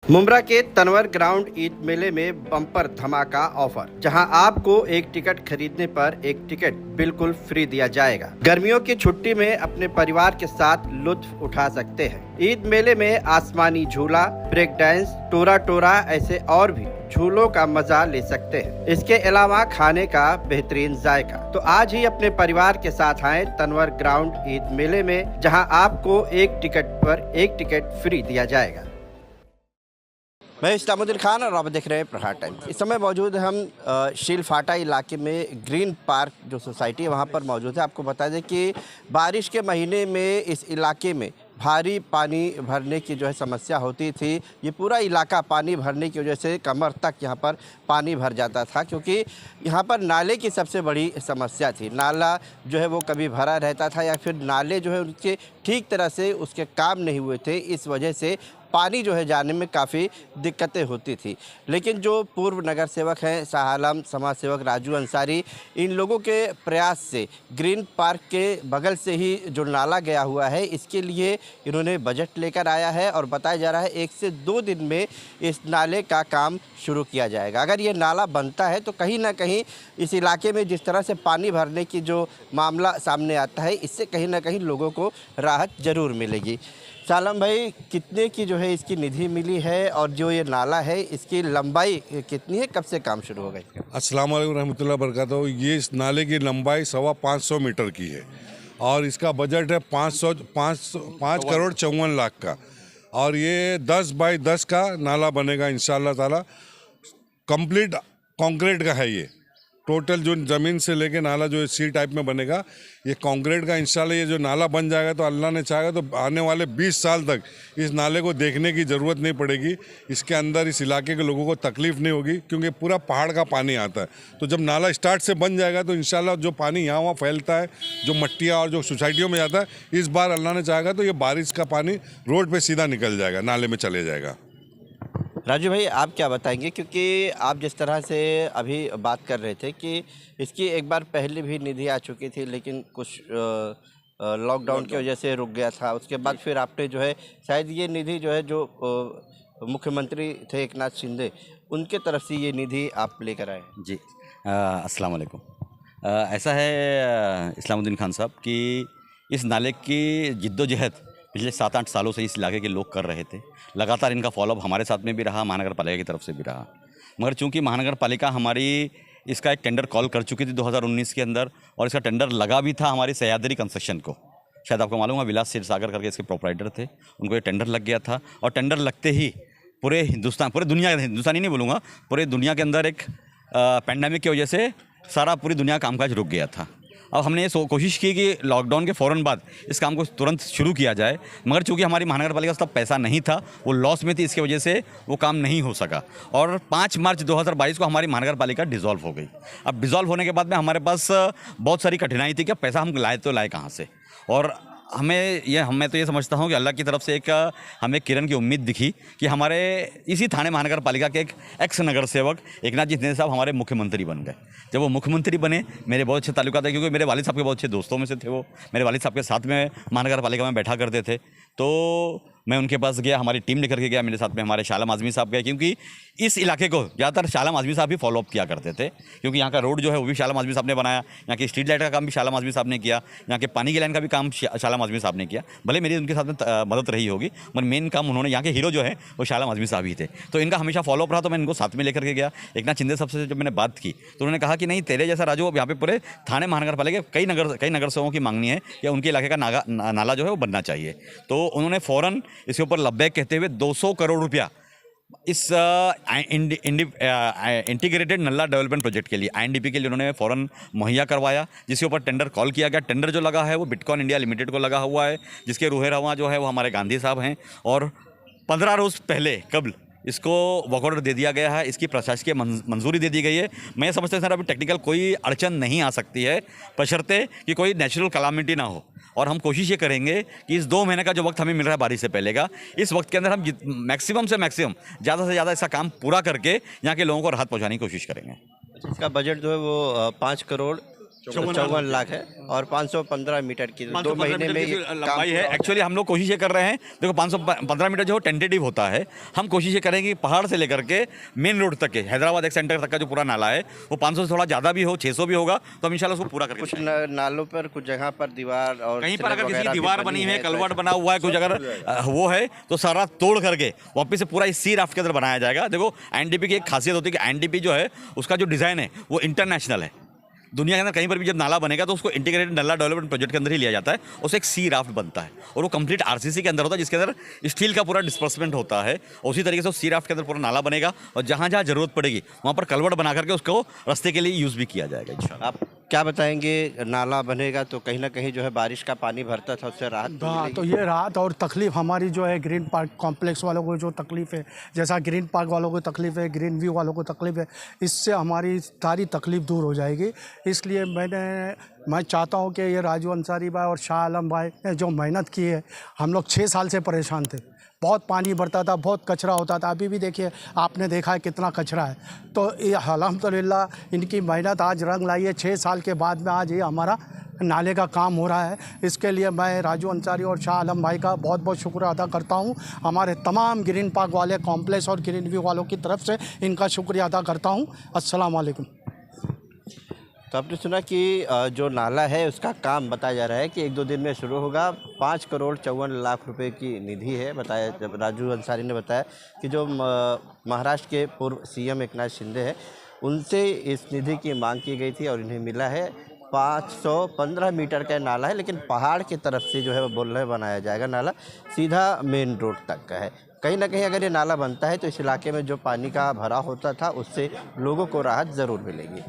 मुंब्रा के तनवर ग्राउंड ईद मेले में बम्पर धमाका ऑफर, जहां आपको एक टिकट खरीदने पर एक टिकट बिल्कुल फ्री दिया जाएगा। गर्मियों की छुट्टी में अपने परिवार के साथ लुत्फ उठा सकते हैं। ईद मेले में आसमानी झूला, ब्रेक डांस, टोरा टोरा ऐसे और भी झूलों का मजा ले सकते हैं। इसके अलावा खाने का बेहतरीन जायका। तो आज ही अपने परिवार के साथ आएं तनवर ग्राउंड ईद मेले में, जहां आपको एक टिकट पर एक टिकट फ्री दिया जाएगा। मैं इस्लामुद्दीन खान और आप देख रहे हैं प्रहार टाइम्स। इस समय मौजूद हम शील फाटा इलाके में ग्रीन पार्क जो सोसाइटी है वहाँ पर मौजूद है। आपको बता दें कि बारिश के महीने में इस इलाके में भारी पानी भरने की जो है समस्या होती थी। ये पूरा इलाका पानी भरने की वजह से कमर तक यहाँ पर पानी भर जाता था, क्योंकि यहाँ पर नाले की सबसे बड़ी समस्या थी। नाला जो है वो कभी भरा रहता था या फिर नाले जो है उनके ठीक तरह से उसके काम नहीं हुए थे। इस वजह से पानी जो है जाने में काफ़ी दिक्कतें होती थी। लेकिन जो पूर्व नगर सेवक हैं शाह आलम, समाज सेवक राजू अंसारी, इन लोगों के प्रयास से ग्रीन पार्क के बगल से ही जो नाला गया हुआ है इसके लिए इन्होंने बजट लेकर आया है और बताया जा रहा है 1 से 2 दिन में इस नाले का काम शुरू किया जाएगा। अगर ये नाला बनता है तो कहीं ना कहीं इस इलाके में जिस तरह से पानी भरने की जो मामला सामने आता है, इससे कहीं ना कहीं लोगों को राहत ज़रूर मिलेगी। सालम भाई, कितने की जो है इसकी निधि मिली है और जो ये नाला है इसकी लंबाई कितनी है, कब से काम शुरू हो गई? अस्सलाम वालेकुम रहमतुल्लाह बरकातहू। ये इस नाले की लंबाई 525 मीटर की है और इसका बजट है 5 करोड़ 54 लाख का। और ये 10 बाई 10 का नाला बनेगा इंशाअल्लाह ताला। कंप्लीट कंक्रीट का है ये। टोटल जो ज़मीन से लेके नाला जो सी टाइप में बनेगा ये कंक्रीट का। इंशाल्लाह ये जो नाला बन जाएगा तो अल्लाह ने चाहेगा तो आने वाले 20 साल तक इस नाले को देखने की ज़रूरत नहीं पड़ेगी। इसके अंदर इस इलाके के लोगों को तकलीफ़ नहीं होगी, क्योंकि पूरा पहाड़ का पानी आता है। तो जब नाला स्टार्ट से बन जाएगा तो इंशाल्लाह जो पानी यहाँ वहाँ फैलता है, जो मट्टियाँ और जो सोसाइटियों में जाता है, इस बार अल्लाह ने चाहेगा तो ये बारिश का पानी रोड पर सीधा निकल जाएगा, नाले में चले जाएगा। राजू भाई, आप क्या बताएंगे, क्योंकि आप जिस तरह से अभी बात कर रहे थे कि इसकी एक बार पहले भी निधि आ चुकी थी, लेकिन कुछ लॉकडाउन की वजह से रुक गया था। उसके बाद फिर आपने जो है शायद ये निधि जो है जो मुख्यमंत्री थे एकनाथ शिंदे, उनके तरफ से ये निधि आप लेकर आए। जी, अस्सलाम वालेकुम। ऐसा है इस्लामुद्दीन खान साहब कि इस नाले की जिद्दोजहद पिछले 7-8 सालों से इस इलाके के लोग कर रहे थे। लगातार इनका फॉलोअप हमारे साथ में भी रहा, महानगर पालिका की तरफ से भी रहा। मगर चूंकि महानगर पालिका हमारी इसका एक टेंडर कॉल कर चुकी थी 2019 के अंदर, और इसका टेंडर लगा भी था हमारी सह्याद्री कंस्ट्रक्शन को। शायद आपको मालूम है, विलास सागर करके इसके प्रोपराइटर थे, उनको ये टेंडर लग गया था। और टेंडर लगते ही पूरे दुनिया, हिंदुस्तान ही नहीं बोलूँगा, पूरे दुनिया के अंदर एक पैंडेमिक की वजह से सारा पूरी दुनिया कामकाज रुक गया था। अब हमने ये कोशिश की कि लॉकडाउन के फ़ौरन बाद इस काम को तुरंत शुरू किया जाए, मगर चूंकि हमारी महानगर पालिका से तब पैसा नहीं था, वो लॉस में थी, इसकी वजह से वो काम नहीं हो सका। और 5 मार्च 2022 को हमारी महानगर पालिका डिज़ोल्व हो गई। अब डिज़ोल्व होने के बाद में हमारे पास बहुत सारी कठिनाई थी कि पैसा हम लाए तो लाए कहाँ से। और मैं तो ये समझता हूँ कि अल्लाह की तरफ से एक हमें किरण की उम्मीद दिखी कि हमारे इसी थाने महानगर पालिका के एक एक्स नगर सेवक एकनाथ जी शिंदे साहब हमारे मुख्यमंत्री बन गए। जब वो मुख्यमंत्री बने, मेरे बहुत अच्छे ताल्लुकात है, क्योंकि मेरे वालिद साहब के बहुत अच्छे दोस्तों में से थे। वो मेरे वालिद साहब के साथ में महानगर पालिका में बैठा करते थे। तो मैं उनके पास गया, हमारी टीम लेकर के गया, मेरे साथ में हमारे शाह आलम आज़मी साहब गए, क्योंकि इस इलाके को ज़्यादातर शाह आलम आज़मी साहब ही फॉलोअप किया करते थे। क्योंकि यहाँ का रोड जो है वो भी शाह आलम आज़मी साहब ने बनाया, यहाँ की स्ट्रीट लाइट का काम भी शाह आलम आज़मी साहब ने किया, यहाँ के पानी की लाइन का भी काम शाह आलम आज़मी साहब ने किया। भले मेरी उनके साथ में मदद रही होगी, मगर मेन काम उन्होंने, यहाँ के हीरो जो है वो शाह आलम आज़मी साहब ही थे। तो इनका हमेशा फॉलोअप रहा, तो मैं इनको साथ में लेकर के गया। एकनाथ शिंदे साहब से जब मैंने बात की तो उन्होंने कहा कि नहीं, तेरे जैसा राजू, अब यहाँ पे पूरे थाने महानगर पालिका कई नगर सेवकों की मांगनी है कि उनके इलाके का नाला जो है वो बनना चाहिए। तो उन्होंने फ़ौरन इसके ऊपर लब्बैक कहते हुए 200 करोड़ रुपया इस इंटीग्रेटेड नल्ला डेवलपमेंट प्रोजेक्ट के लिए, INDP के लिए उन्होंने फ़ौरन मुहैया करवाया, जिसके ऊपर टेंडर कॉल किया गया। टेंडर जो लगा है वो बिटकॉइन इंडिया लिमिटेड को लगा हुआ है, जिसके रूहे रवा जो है वो हमारे गांधी साहब हैं। और 15 रोज़ पहले कबल इसको वर्क ऑर्डर दे दिया गया है, इसकी प्रशासकीय मंजूरी दे दी गई है। मैं समझता हूँ सर अभी टेक्निकल कोई अड़चन नहीं आ सकती है, बशर्ते कि कोई नेचुरल कलामिटी ना हो। और हम कोशिश ये करेंगे कि इस 2 महीने का जो वक्त हमें मिल रहा है बारिश से पहले का, इस वक्त के अंदर हम मैक्सिमम से मैक्सिमम, ज़्यादा से ज़्यादा इसका काम पूरा करके यहाँ के लोगों को राहत पहुँचाने की कोशिश करेंगे। इसका बजट जो है वो 5 करोड़ 54 लाख है और 515 मीटर की 2 महीने में ये काम लंबाई है। एक्चुअली हम लोग कोशिश ये कर रहे हैं, देखो 515 मीटर जो टेंटेटिव होता है, हम कोशिश ये करेंगे कि पहाड़ से लेकर के मेन रोड तक के हैदराबाद एक सेंटर तक का जो पूरा नाला है वो 500 से थोड़ा ज़्यादा भी हो, 600 भी होगा, तो हम इंशाल्लाह उसको पूरा करके कुछ नालों पर कुछ जगह पर दीवार और कहीं पर अगर वगैरह किसी भी दीवार बनी है, तो कलवर्ट बना हुआ है, कुछ अगर वो है तो सारा तोड़ करके वापस से पूरा इस सी राफ्ट के अंदर बनाया जाएगा। देखो एनडीपी की एक खासियत होती है कि एनडीपी जो है उसका जो डिज़ाइन है वो इंटरनेशनल है। दुनिया के अंदर कहीं पर भी जब नाला बनेगा तो उसको इंटीग्रेटेड नाला डेवलपमेंट प्रोजेक्ट के अंदर ही लिया जाता है, उससे एक सी राफ्ट बनता है और वो कंप्लीट आरसीसी के अंदर होता है, जिसके अंदर स्टील का पूरा डिस्पर्समेंट होता है। उसी तरीके से उस सी राफ्ट के अंदर पूरा नाला बनेगा और जहाँ जहाँ जरूरत पड़ेगी वहाँ पर कलवर्ट बना करके उसको रास्ते के लिए यूज़ भी किया जाएगा इंशाल्लाह। आप क्या बताएंगे, नाला बनेगा तो कहीं ना कहीं जो है बारिश का पानी भरता था उससे राहत तो हाँ, मिलेगी? तो ये राहत और तकलीफ हमारी जो है ग्रीन पार्क कॉम्प्लेक्स वालों को जो तकलीफ़ है, जैसा ग्रीन पार्क वालों को तकलीफ़ है, ग्रीन व्यू वालों को तकलीफ़ है, इससे हमारी सारी तकलीफ़ दूर हो जाएगी। इसलिए मैं चाहता हूँ कि ये राजू अंसारी भाई और शाह आलम भाई ने जो मेहनत की है, हम लोग 6 साल से परेशान थे, बहुत पानी भरता था, बहुत कचरा होता था। अभी भी देखिए, आपने देखा है कितना कचरा है। तो ये अल्हम्दुलिल्लाह इनकी मेहनत आज रंग लाई है। 6 साल के बाद में आज ये हमारा नाले का काम हो रहा है। इसके लिए मैं राजू अंसारी और शाह आलम भाई का बहुत बहुत शुक्र अदा करता हूँ। हमारे तमाम ग्रीन पार्क वाले कॉम्प्लेक्स और ग्रीन व्यू वालों की तरफ से इनका शुक्रिया अदा करता हूँ। अस्सलाम वालेकुम। तो आपने सुना कि जो नाला है उसका काम बताया जा रहा है कि 1-2 दिन में शुरू होगा। 5 करोड़ 54 लाख रुपए की निधि है। बताया, जब राजू अंसारी ने बताया कि जो महाराष्ट्र के पूर्व सीएम एकनाथ शिंदे हैं उनसे इस निधि की मांग की गई थी और इन्हें मिला है। 515 मीटर का नाला है, लेकिन पहाड़ की तरफ से जो है वो बोल रहे बनाया जाएगा नाला, सीधा मेन रोड तक का है। कहीं ना कहीं अगर ये नाला बनता है तो इस इलाके में जो पानी का भरा होता था उससे लोगों को राहत ज़रूर मिलेगी।